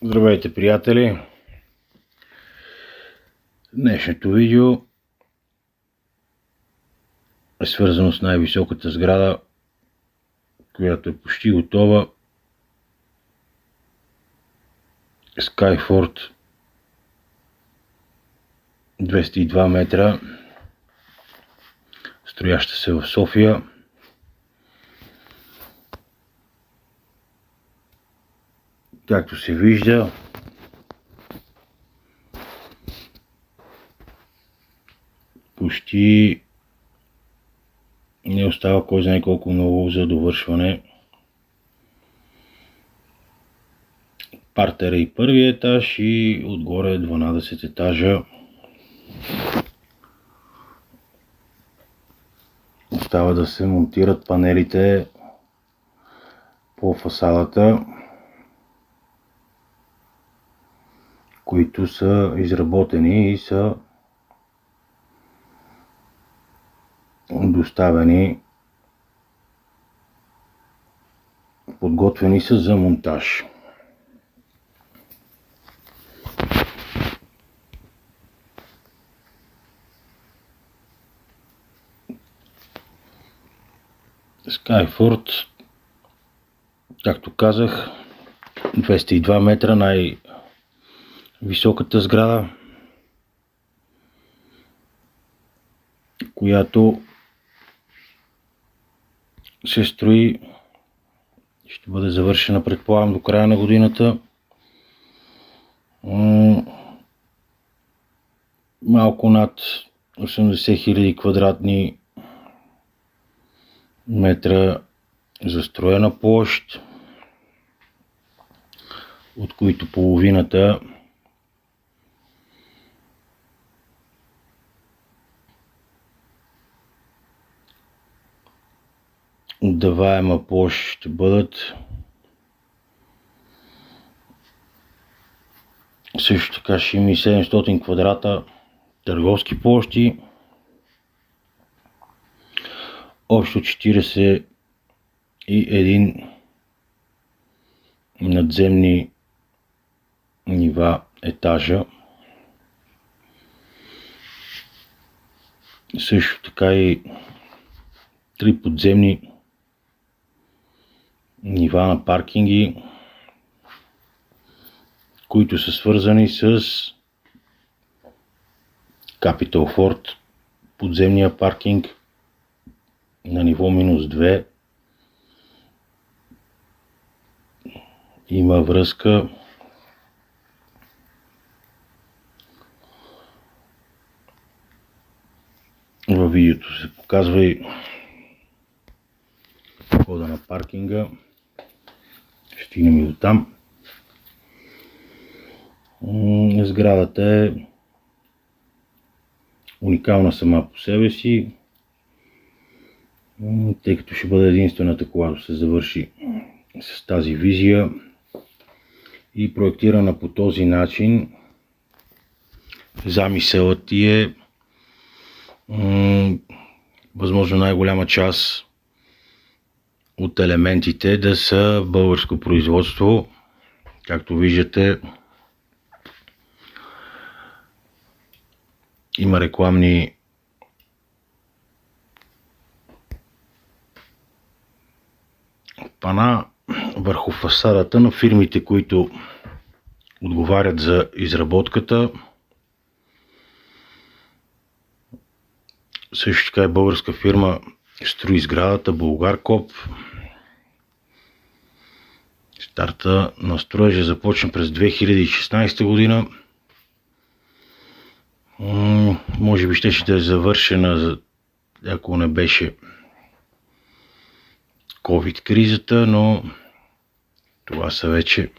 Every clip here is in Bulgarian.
Здравейте, приятели! Днешното видео е свързано с най-високата сграда, която е почти готова. Skyfort 202 метра, строяща се в София. Както се вижда, почти не остава кой знае колко много за довършване. Партера и първия етаж и отгоре 12 етажа. Остава да се монтират панелите по фасадата, които са изработени и са доставени, подготвени са за монтаж. Skyfort, както казах, 202 метра, най-високата сграда, която се строи, ще бъде завършена, предполагам, до края на годината. Малко над 80 000 квадратни метра застроена площ, от които половината отдаваема площ ще бъдат. Също така ще има и 700 квадрата търговски площи. Общо 41 надземни нива, етажа. Също така и 3 подземни нива на паркинги, които са свързани с Capital Fort, подземния паркинг на ниво -2. Има връзка във видеото, се показва и входа на паркинга. Ще стигнем и до там. Сградата е уникална сама по себе си, тъй като ще бъде единствената, когато се завърши с тази визия и проектирана по този начин. Замисълът ти е възможно най-голяма част от елементите да са българско производство. Както виждате, има рекламни пана върху фасадата на фирмите, които отговарят за изработката. Също така и българска фирма строи сградата, Булгаркоп. Старта на строежа започна през 2016 година. Може би ще да е завършена, ако не беше COVID кризата, но това са вече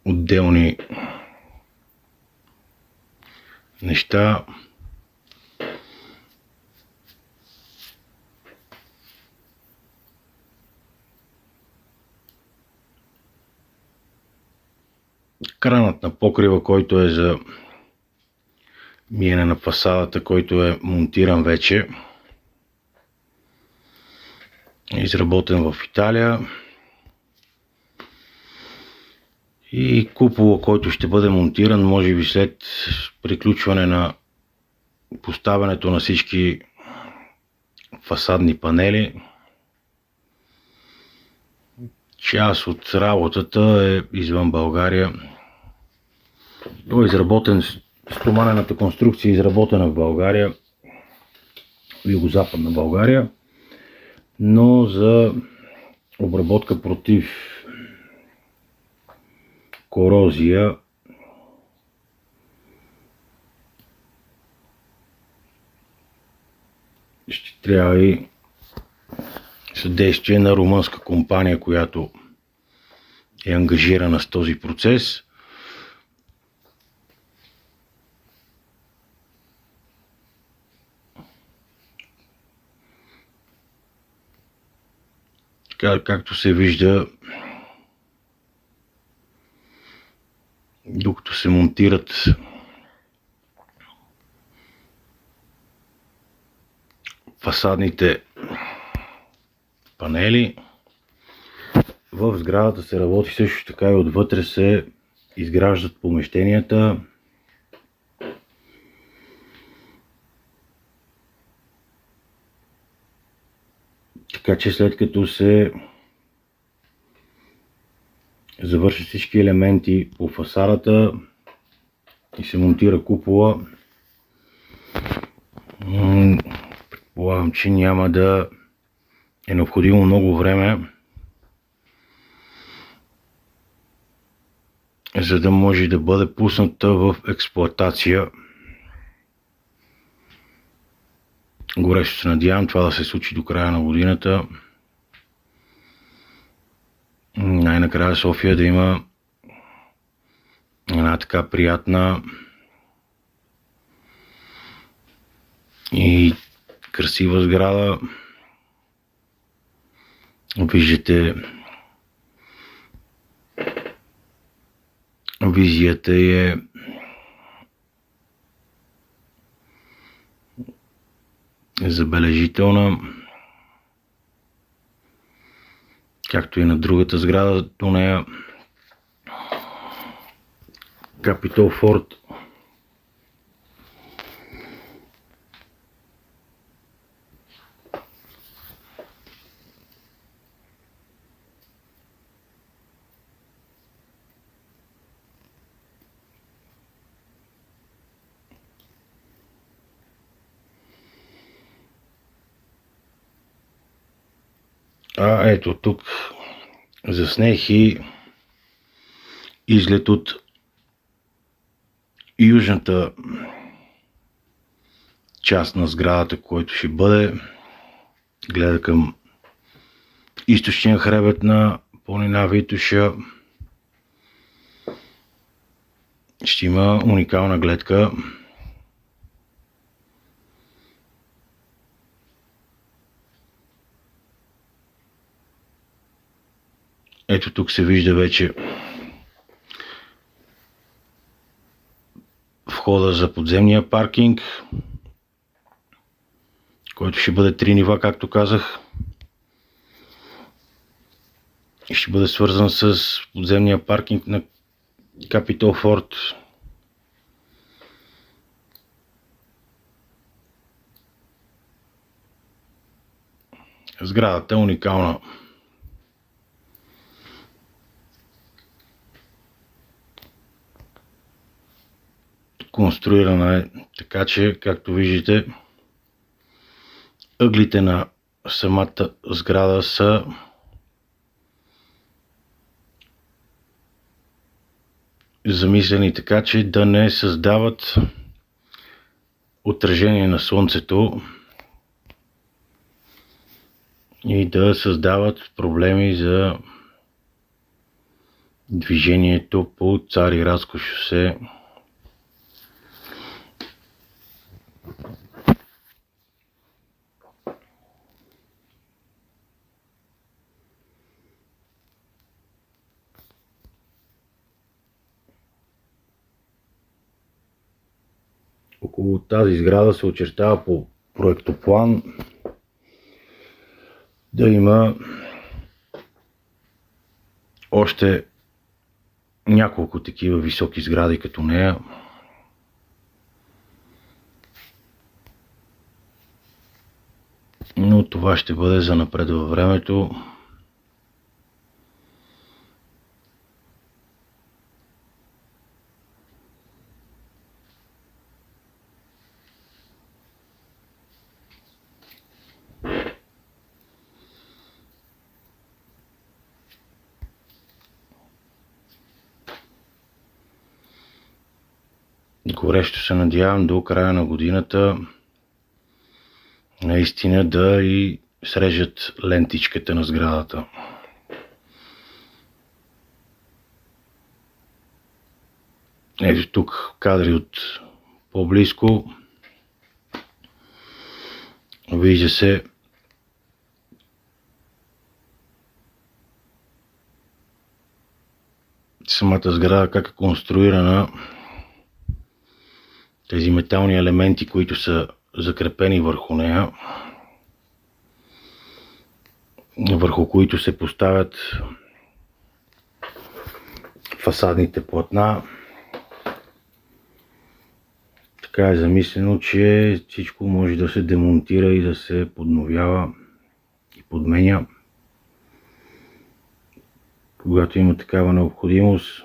отделни неща. Кранът на покрива, който е за миене на фасадата, който е монтиран вече, е изработен в Италия. и купола, който ще бъде монтиран, може би след приключване на поставянето на всички фасадни панели. Част от работата е извън България. Той е изработен, стоманената конструкция е изработена в България, в Югозападна България, но за обработка против корозия ще трябва и съдействие на румънска компания, която е ангажирана с този процес. Така, както се вижда, докато се монтират фасадните панели, в сградата се работи също така и отвътре се изграждат помещенията. Така че след като се завършат всички елементи по фасадата и се монтира купола, предполагам, че няма да е необходимо много време, за да може да бъде пусната в експлоатация. Горещо се надявам това да се случи до края на годината. Най-накрая София да има една така приятна и красива сграда. Виждате, визията е забележителна, както и на другата сграда до нея, Capitol Fort. Ето тук заснех и изглед от южната част на сградата, който ще бъде. Гледа към източния хребет на планина Витоша. Ще има уникална гледка. Ето тук се вижда вече входа за подземния паркинг, който ще бъде 3 нива, както казах. И ще бъде свързан с подземния паркинг на Capitol Fort. Сградата е уникална. Конструирана е така, че, както виждате, ъглите на самата сграда са замислени така, че да не създават отражение на слънцето и да създават проблеми за движението по Цариградско шосе. Около тази сграда се очертава по проектоплан да има още няколко такива високи сгради като нея. Но това ще бъде за напред във времето. Горещо се надявам до края на годината наистина да и срежат лентичката на сградата. Ето тук кадри от по-близко. Вижда се самата сграда как е конструирана. Тези метални елементи, които са закрепени върху нея, върху които се поставят фасадните платна. Така е замислено, че всичко може да се демонтира и да се подновява и подменя, когато има такава необходимост.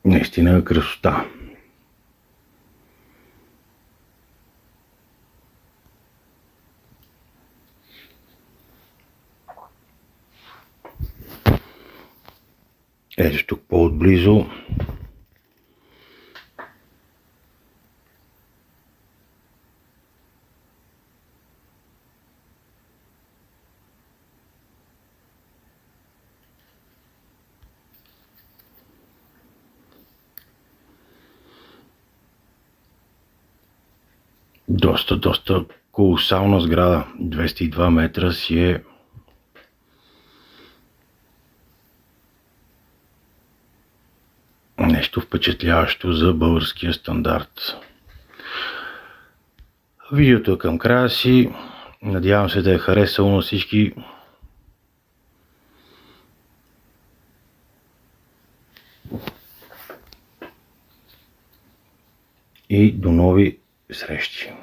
Наистина е красота. Ето тук по-отблизо. Доста колосална сграда. 202 метра си е нещо впечатляващо за българския стандарт. Видеото е към края си. Надявам се да е харесало на всички. И до нови срещи.